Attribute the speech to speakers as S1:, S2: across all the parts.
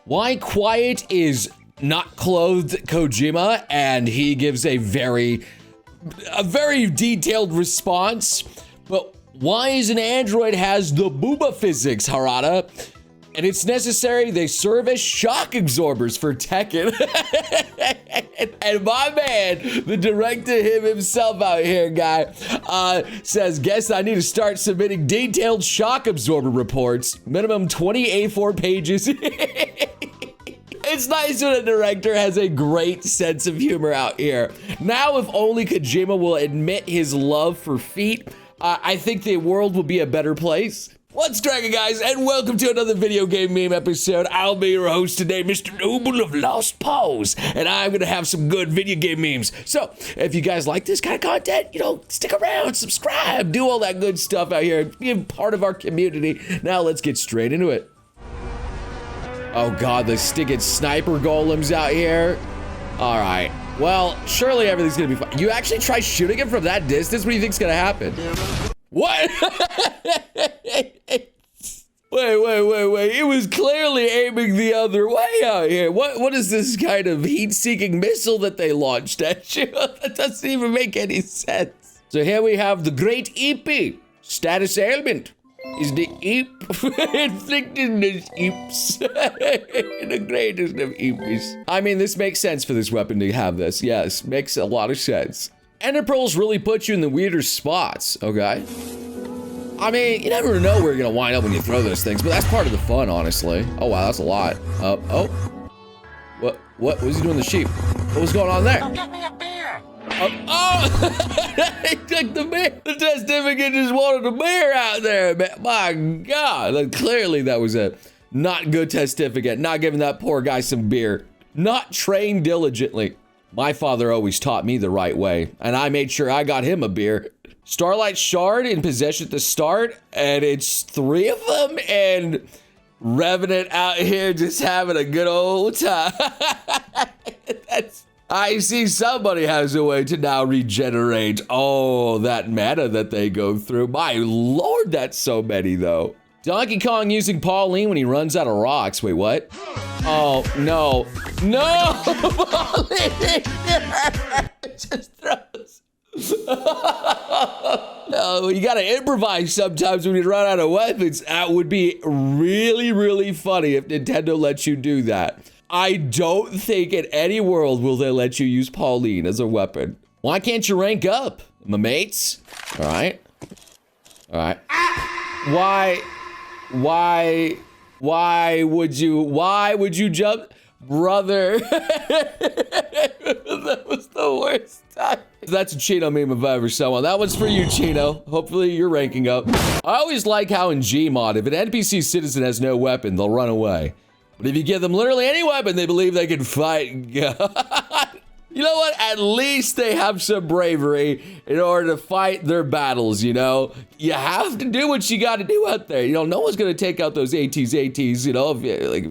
S1: Why quiet is not clothed Kojima, and he gives a very detailed response. But why is an android has the booba physics, Harada? And it's necessary they serve as shock absorbers for Tekken. And my man, the director himself out here, guy, says, guess I need to start submitting detailed shock absorber reports. Minimum 20 A4 pages. It's nice when a director has a great sense of humor out here. Now, if only Kojima will admit his love for feet, I think the world will be a better place. What's cracking, guys, and welcome to another video game meme episode. I'll be your host today, Mr. Noble of Lost Paws, and I'm gonna have some good video game memes. So, if you guys like this kind of content, you know, stick around, subscribe, do all that good stuff out here, be a part of our community. Now, let's get straight into it. Oh God, the stinking sniper golems out here. All right, well, surely everything's gonna be fine. You actually try shooting him from that distance? What do you think's gonna happen? What? Wait. It was clearly aiming the other way out here. What is this kind of heat-seeking missile that they launched at you? That doesn't even make any sense. So here we have the Great EP. Status ailment is the EP inflicting the eeps. The greatest of eeps. I mean, this makes sense for this weapon to have this. Yes, makes a lot of sense. Ender pearls really put you in the weirder spots, okay? I mean, you never know where you're gonna wind up when you throw those things, but that's part of the fun, honestly. Oh wow, that's a lot. Oh. What was he doing to the sheep? What was going on there?
S2: Go get me a beer.
S1: He took the beer. The testificate just wanted a beer out there, man. My God, like, clearly that was a not good testificate. Not giving that poor guy some beer. Not trained diligently. My father always taught me the right way, and I made sure I got him a beer. Starlight Shard in possession at the start, and it's 3 of them, and Revenant out here just having a good old time. I see somebody has a way to now regenerate all that mana that they go through. My Lord, that's so many, though. Donkey Kong using Pauline when he runs out of rocks. Wait, what? Oh, no. No! Pauline! Just throws. No, you gotta improvise sometimes when you run out of weapons. That would be really, really funny if Nintendo lets you do that. I don't think in any world will they let you use Pauline as a weapon. Why can't you rank up, my mates? All right. Why would you jump? Brother. That was the worst time. That's a Chino meme if I ever saw one. That one's for you, Chino. Hopefully you're ranking up. I always like how in Gmod, if an NPC citizen has no weapon, they'll run away. But if you give them literally any weapon, they believe they can fight God. You know what? At least they have some bravery in order to fight their battles, you know? You have to do what you got to do out there. You know, no one's going to take out those ATs, you know, if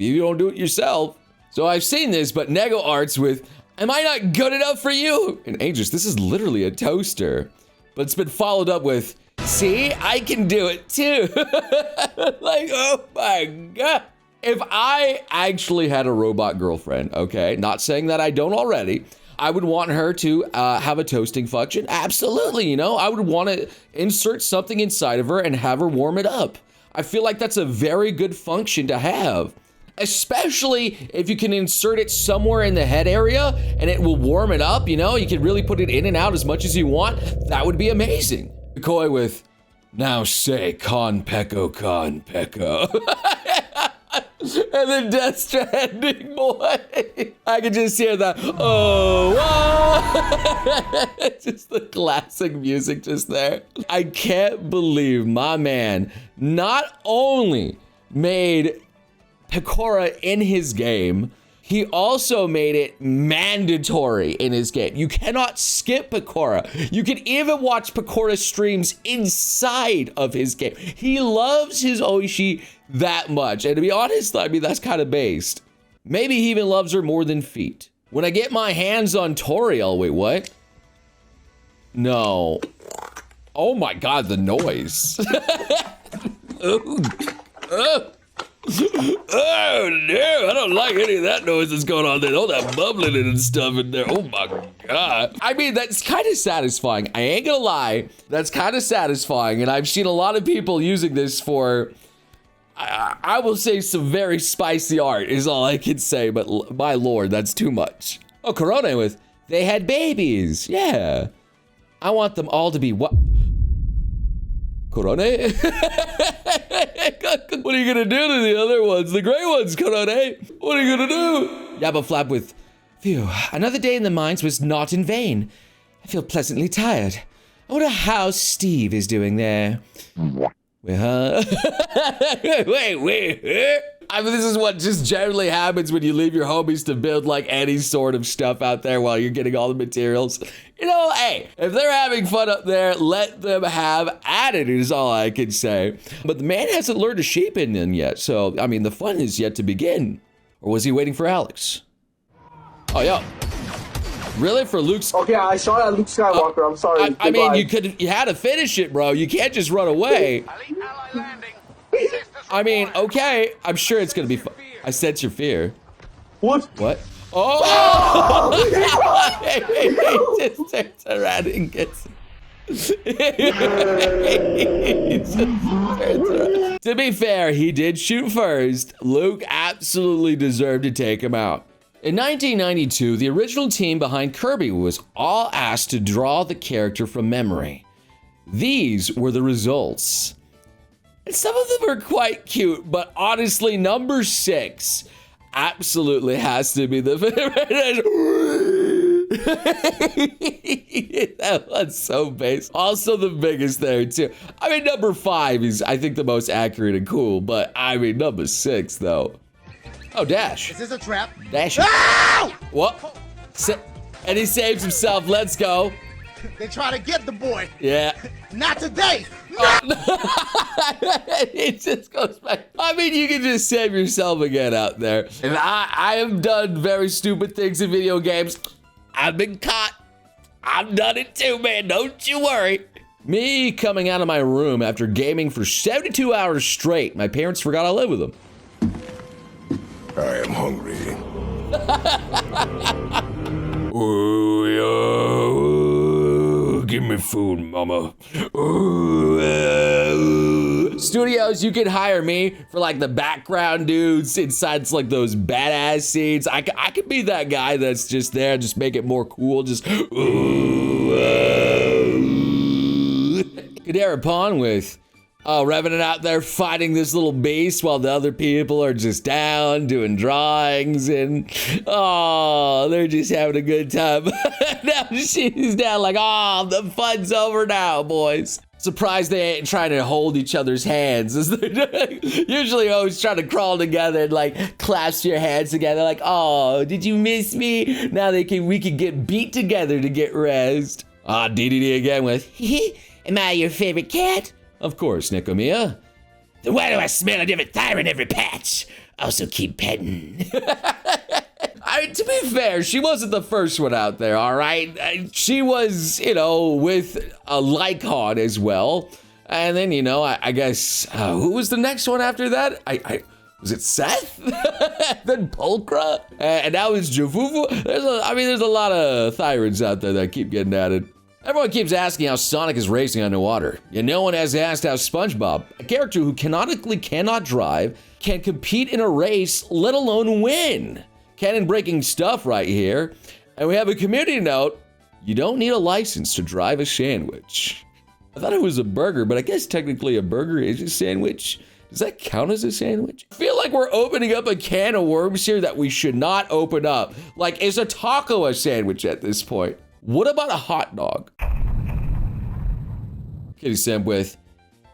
S1: you don't do it yourself. So I've seen this, but Nego Arts with, am I not good enough for you? And Aegis, this is literally a toaster. But it's been followed up with, see, I can do it too. Like, oh my God. If I actually had a robot girlfriend, okay, not saying that I don't already, I would want her to have a toasting function. Absolutely, you know, I would want to insert something inside of her and have her warm it up. I feel like that's a very good function to have. Especially if you can insert it somewhere in the head area and it will warm it up, you know, you can really put it in and out as much as you want. That would be amazing. Koi with, now say Con Pecco. And then Death Stranding, boy. I can just hear that, oh, wow. Just the classic music just there. I can't believe my man not only made Pecora in his game, he also made it mandatory in his game. You cannot skip Pecora. You can even watch Pecora streams inside of his game. He loves his Oishi that much. And to be honest, I mean, that's kind of based. Maybe he even loves her more than feet. When I get my hands on Toriel, wait, what? No. Oh my God, the noise. Oh no, I don't like any of that noise that's going on there. All that bubbling and stuff in there. Oh my God. I mean, that's kind of satisfying. I ain't gonna lie. That's kind of satisfying. And I've seen a lot of people using this for, I will say, some very spicy art is all I can say. But my Lord, that's too much. Oh, Corona with, they had babies. Yeah. I want them all to be what? Corona? What are you gonna do to the other ones? The gray ones, Corona? What are you gonna do? Yabba Flap with, phew, another day in the mines was not in vain. I feel pleasantly tired. I wonder how Steve is doing there. Wait, huh? wait. I mean, this is what just generally happens when you leave your homies to build like any sort of stuff out there while you're getting all the materials. You know, hey, if they're having fun up there, let them have at it is all I can say. But the man hasn't learned to shape in yet. So, I mean, the fun is yet to begin. Or was he waiting for Alex? Oh, yo. Really? For Luke's?
S2: Okay, I shot at Luke Skywalker. I'm sorry.
S1: I mean, you had to finish it, bro. You can't just run away. I mean, okay. I'm sure it's gonna be fun. I sense your fear.
S2: What?
S1: What? Oh! He just turns around and gets. To be fair, he did shoot first. Luke absolutely deserved to take him out. In 1992, the original team behind Kirby was all asked to draw the character from memory. These were the results. And some of them are quite cute, but honestly, number 6 absolutely has to be the favorite. That one's so base. Also the biggest there, too. I mean, number 5 is, I think, the most accurate and cool, but I mean, number 6, though. Oh, Dash.
S3: Is this a trap?
S1: Dash.
S3: Ow!
S1: What? And he saves himself. Let's go.
S3: They try to get the boy.
S1: Yeah.
S3: Not today.
S1: It just goes back. I mean, you can just save yourself again out there. And I have done very stupid things in video games. I've been caught. I've done it too, man. Don't you worry. Me coming out of my room after gaming for 72 hours straight. My parents forgot I live with them.
S4: I am hungry.
S1: Ooh, give me food, mama. Studios, you can hire me for like the background dudes inside like those badass scenes. I could be that guy that's just there, just make it more cool. Just Kadara Pawn with Revenant out there fighting this little beast while the other people are just down doing drawings and they're just having a good time. Now she's down like, the fun's over now, boys. Surprised they ain't trying to hold each other's hands. Usually always trying to crawl together and like clasp your hands together like, oh, did you miss me? Now we can get beat together to get rezzed. DDD again with, am I your favorite cat? Of course, Nicomia. Then why do I smell a different thyme in every patch? Also keep petting. I mean, to be fair, she wasn't the first one out there, all right? She was, with a Lycon as well. And then, I guess, who was the next one after that? Was it Seth? Then Pulchra? And now it's Javuvu? There's a lot of Thyrids out there that keep getting added. Everyone keeps asking how Sonic is racing underwater. Yet no one has asked how SpongeBob, a character who canonically cannot drive, can compete in a race, let alone win. Canon breaking stuff right here. And we have a community note. You don't need a license to drive a sandwich. I thought it was a burger, but I guess technically a burger is a sandwich. Does that count as a sandwich? I feel like we're opening up a can of worms here that we should not open up. Like, is a taco a sandwich at this point? What about a hot dog? Kitty Simp with,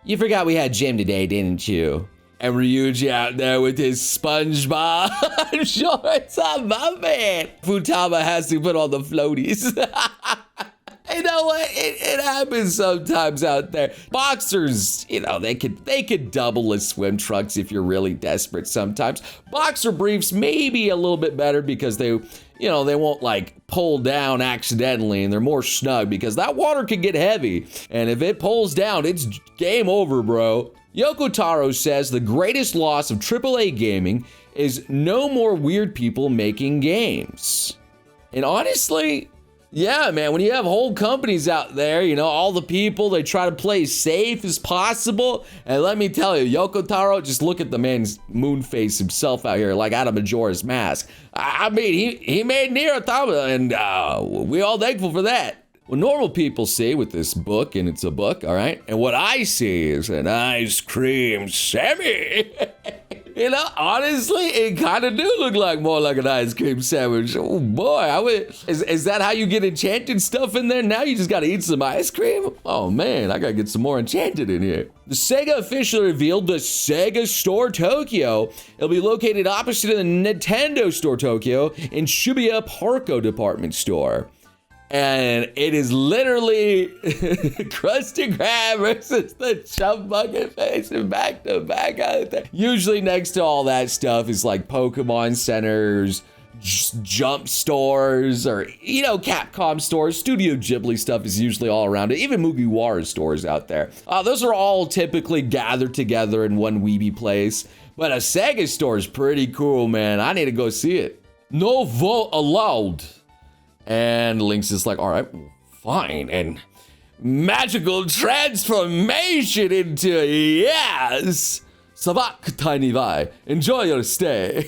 S1: you forgot we had gym today, didn't you? And Ryuji out there with his SpongeBob shorts on my man. Futaba has to put on the floaties. You know what? It happens sometimes out there. Boxers, they could double as swim trunks if you're really desperate sometimes. Boxer briefs may be a little bit better because they won't like pull down accidentally and they're more snug because that water can get heavy. And if it pulls down, it's game over, bro. Yoko Taro says the greatest loss of AAA gaming is no more weird people making games. And honestly, yeah, man, when you have whole companies out there, you know, all the people, they try to play as safe as possible. And let me tell you, Yoko Taro, just look at the man's moon face himself out here, like out of Majora's Mask. I mean, he made Nier Automata, and we all thankful for that. What normal people see with this book, and it's a book, all right? And what I see is an ice cream semi. You know, honestly, it kind of do look like more like an ice cream sandwich. Oh boy, is that how you get enchanted stuff in there? Now you just gotta eat some ice cream? Oh man, I gotta get some more enchanted in here. The Sega officially revealed the Sega Store Tokyo. It'll be located opposite of the Nintendo Store Tokyo in Shibuya Parco department store. And it is literally Krusty Krab versus the Chump Bucket Face and back to back out there. Usually next to all that stuff is like Pokemon centers, Jump stores, or, you know, Capcom stores. Studio Ghibli stuff is usually all around it. Even Mugiwara stores out there. Those are all typically gathered together in one weeby place. But a Sega store is pretty cool, man. I need to go see it. No vote allowed. And Lynx is like, all right, fine. And magical transformation into yes. Sabak tiny vi. Enjoy your stay.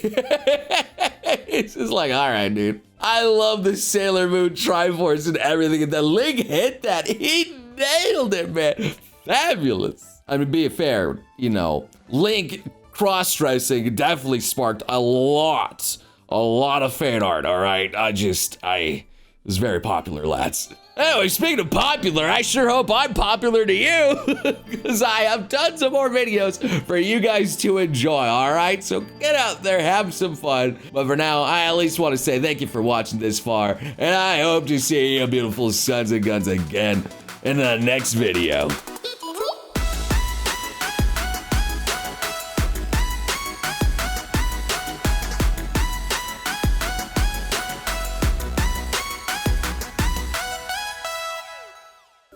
S1: It's just like, all right, dude. I love the Sailor Moon Triforce and everything. And the Link hit that. He nailed it, man. Fabulous. I mean, be fair, you know, Link cross-dressing definitely sparked a lot of fan art, all right? It was very popular, lads. Anyway, speaking of popular, I sure hope I'm popular to you, because I have tons of more videos for you guys to enjoy, all right? So get out there, have some fun. But for now, I at least want to say thank you for watching this far, and I hope to see you beautiful sons and guns again in the next video.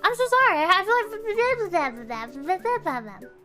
S5: I'm so sorry. I feel like